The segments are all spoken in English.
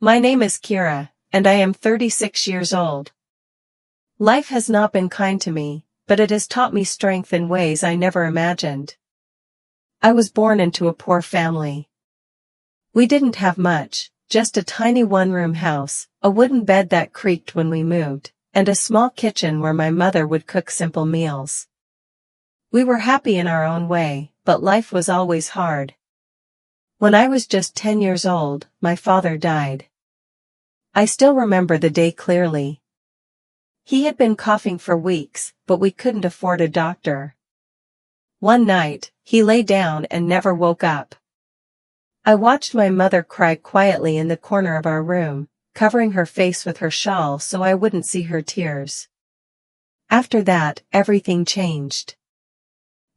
My name is Keira, and I am 36 years old. Life has not been kind to me, but it has taught me strength in ways I never imagined. I was born into a poor family. We didn't have much, just a tiny one-room house, a wooden bed that creaked when we moved, and a small kitchen where my mother would cook simple meals. We were happy in our own way, but life was always hard. When I was just 10 years old, my father died. I still remember the day clearly. He had been coughing for weeks, but we couldn't afford a doctor. One night, he lay down and never woke up. I watched my mother cry quietly in the corner of our room, covering her face with her shawl so I wouldn't see her tears. After that, everything changed.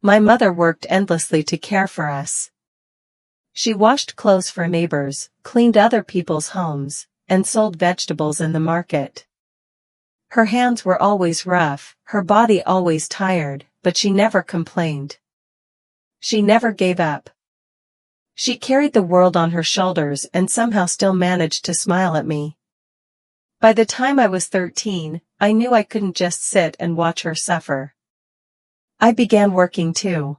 My mother worked endlessly to care for us. She washed clothes for neighbors, cleaned other people's homes, and sold vegetables in the market. Her hands were always rough, her body always tired, but she never complained. She never gave up. She carried the world on her shoulders and somehow still managed to smile at me. By the time I was 13, I knew I couldn't just sit and watch her suffer. I began working too.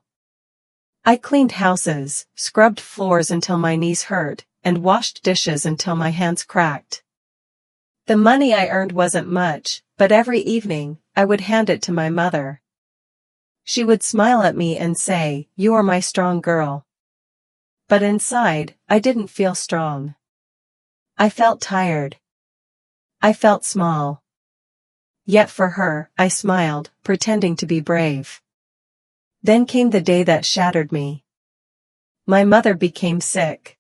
I cleaned houses, scrubbed floors until my knees hurt, and washed dishes until my hands cracked. The money I earned wasn't much, but every evening, I would hand it to my mother. She would smile at me and say, "You are my strong girl." But inside, I didn't feel strong. I felt tired. I felt small. Yet for her, I smiled, pretending to be brave. Then came the day that shattered me. My mother became sick.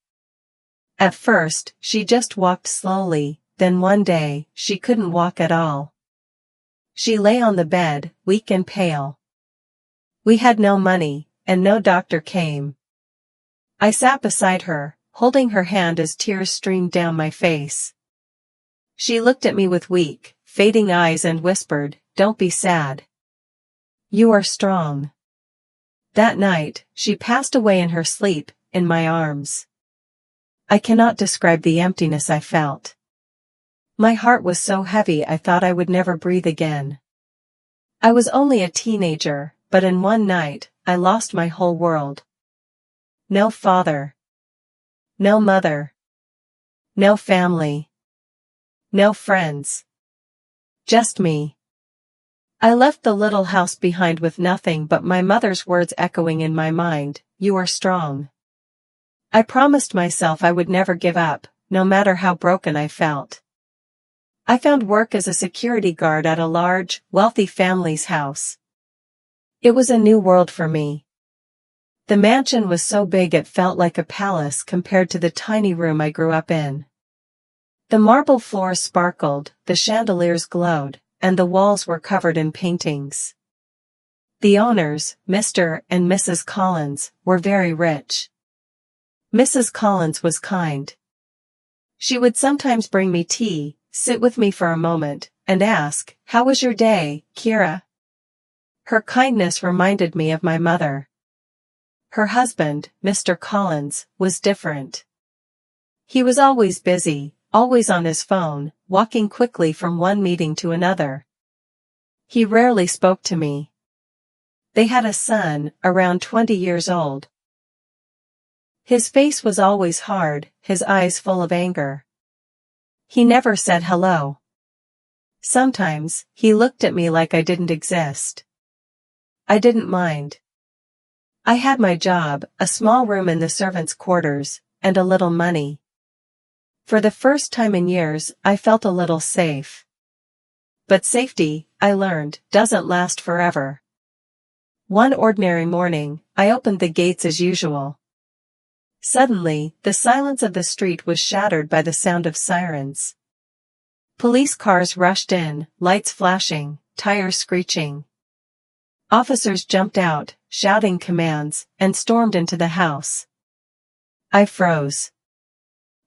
At first, she just walked slowly, then one day, she couldn't walk at all. She lay on the bed, weak and pale. We had no money, and no doctor came. I sat beside her, holding her hand as tears streamed down my face. She looked at me with weak, fading eyes and whispered, "Don't be sad. You are strong." That night, she passed away in her sleep, in my arms. I cannot describe the emptiness I felt. My heart was so heavy I thought I would never breathe again. I was only a teenager, but in one night, I lost my whole world. No father. No mother. No family. No friends. Just me. I left the little house behind with nothing but my mother's words echoing in my mind, "You are strong." I promised myself I would never give up, no matter how broken I felt. I found work as a security guard at a large, wealthy family's house. It was a new world for me. The mansion was so big it felt like a palace compared to the tiny room I grew up in. The marble floors sparkled, the chandeliers glowed, and the walls were covered in paintings. The owners, Mr. and Mrs. Collins, were very rich. Mrs. Collins was kind. She would sometimes bring me tea, sit with me for a moment, and ask, "How was your day, Keira?" Her kindness reminded me of my mother. Her husband, Mr. Collins, was different. He was always busy, always on his phone, walking quickly from one meeting to another. He rarely spoke to me. They had a son, around 20 years old. His face was always hard, his eyes full of anger. He never said hello. Sometimes, he looked at me like I didn't exist. I didn't mind. I had my job, a small room in the servants' quarters, and a little money. For the first time in years, I felt a little safe. But safety, I learned, doesn't last forever. One ordinary morning, I opened the gates as usual. Suddenly, the silence of the street was shattered by the sound of sirens. Police cars rushed in, lights flashing, tires screeching. Officers jumped out, shouting commands, and stormed into the house. I froze.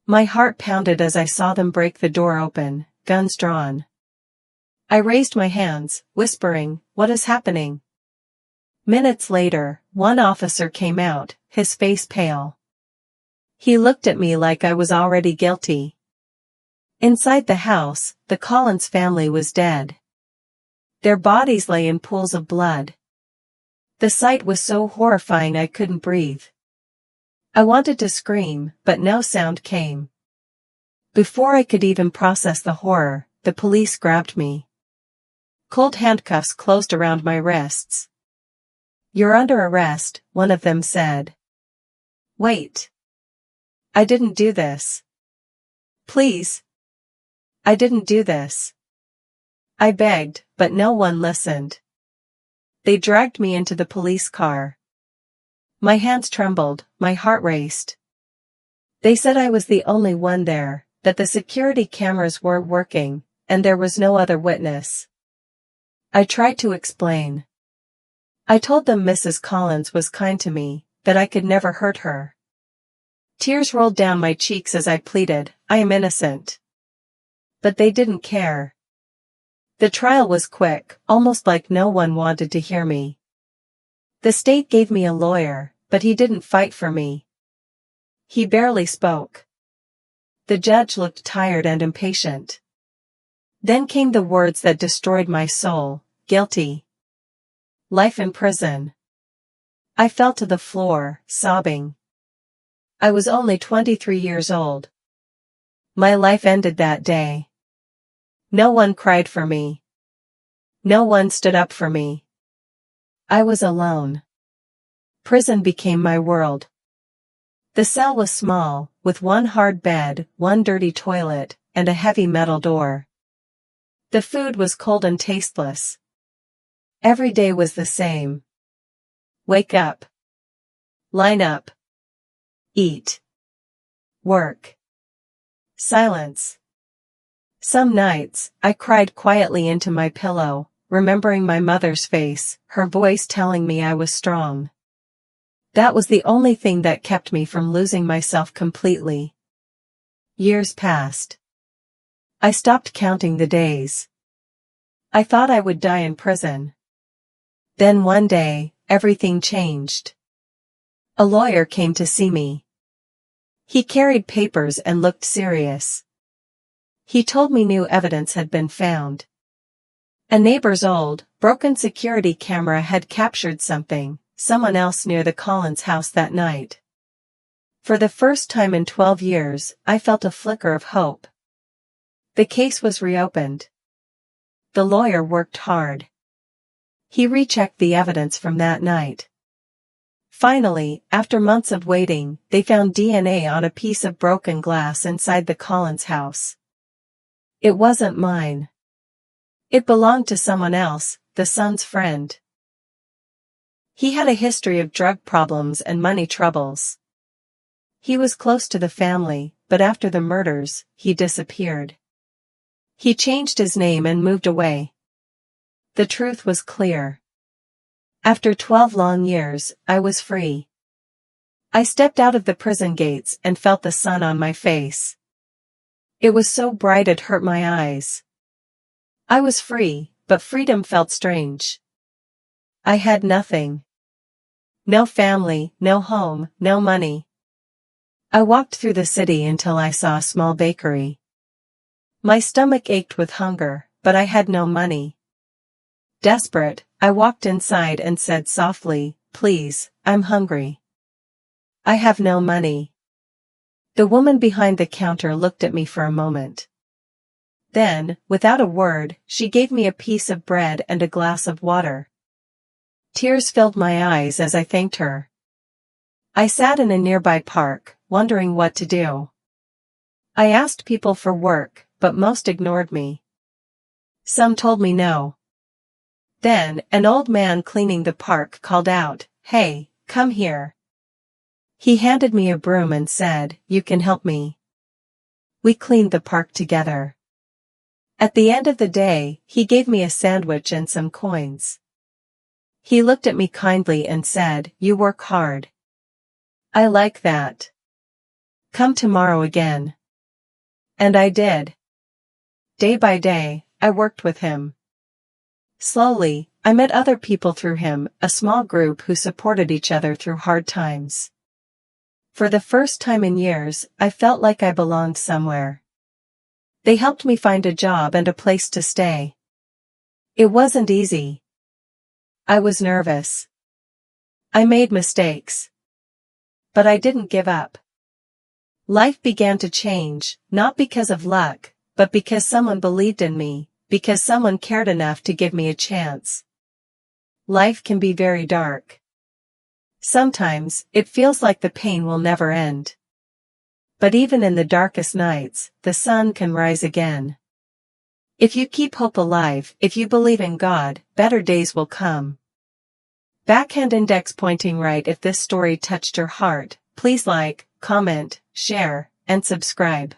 My heart pounded as I saw them break the door open, guns drawn. I raised my hands, whispering, "What is happening?" Minutes later, one officer came out, his face pale. He looked at me like I was already guilty. Inside the house, the Collins family was dead. Their bodies lay in pools of blood. The sight was so horrifying I couldn't breathe. I wanted to scream, but no sound came. Before I could even process the horror, the police grabbed me. Cold handcuffs closed around my wrists. "You're under arrest," one of them said. "Wait. I didn't do this. Please. I didn't do this." I begged, but no one listened. They dragged me into the police car. My hands trembled, my heart raced. They said I was the only one there, that the security cameras weren't working, and there was no other witness. I tried to explain. I told them Mrs. Collins was kind to me, that I could never hurt her. Tears rolled down my cheeks as I pleaded, "I am innocent." But they didn't care. The trial was quick, almost like no one wanted to hear me. The state gave me a lawyer, but he didn't fight for me. He barely spoke. The judge looked tired and impatient. Then came the words that destroyed my soul: guilty. Life in prison. I fell to the floor, sobbing. I was only 23 years old. My life ended that day. No one cried for me. No one stood up for me. I was alone. Prison became my world. The cell was small, with one hard bed, one dirty toilet, and a heavy metal door. The food was cold and tasteless. Every day was the same. Wake up. Line up. Eat. Work. Silence. Some nights, I cried quietly into my pillow, remembering my mother's face, her voice telling me I was strong. That was the only thing that kept me from losing myself completely. Years passed. I stopped counting the days. I thought I would die in prison. Then one day, everything changed. A lawyer came to see me. He carried papers and looked serious. He told me new evidence had been found. A neighbor's old, broken security camera had captured someone else near the Collins house that night. For the first time in 12 years, I felt a flicker of hope. The case was reopened. The lawyer worked hard. He rechecked the evidence from that night. Finally, after months of waiting, they found DNA on a piece of broken glass inside the Collins house. It wasn't mine. It belonged to someone else, the son's friend. He had a history of drug problems and money troubles. He was close to the family, but after the murders, he disappeared. He changed his name and moved away. The truth was clear. After 12 long years, I was free. I stepped out of the prison gates and felt the sun on my face. It was so bright it hurt my eyes. I was free, but freedom felt strange. I had nothing. No family, no home, no money. I walked through the city until I saw a small bakery. My stomach ached with hunger, but I had no money. Desperate, I walked inside and said softly, "Please, I'm hungry. I have no money." The woman behind the counter looked at me for a moment. Then, without a word, she gave me a piece of bread and a glass of water. Tears filled my eyes as I thanked her. I sat in a nearby park, wondering what to do. I asked people for work, but most ignored me. Some told me no. Then, an old man cleaning the park called out, "Hey, come here." He handed me a broom and said, "You can help me." We cleaned the park together. At the end of the day, he gave me a sandwich and some coins. He looked at me kindly and said, "You work hard. I like that. Come tomorrow again." And I did. Day by day, I worked with him. Slowly, I met other people through him, a small group who supported each other through hard times. For the first time in years, I felt like I belonged somewhere. They helped me find a job and a place to stay. It wasn't easy. I was nervous. I made mistakes. But I didn't give up. Life began to change, not because of luck, but because someone believed in me, because someone cared enough to give me a chance. Life can be very dark. Sometimes, it feels like the pain will never end. But even in the darkest nights, the sun can rise again. If you keep hope alive, if you believe in God, better days will come. Backhand index pointing right. If this story touched your heart, please like, comment, share, and subscribe.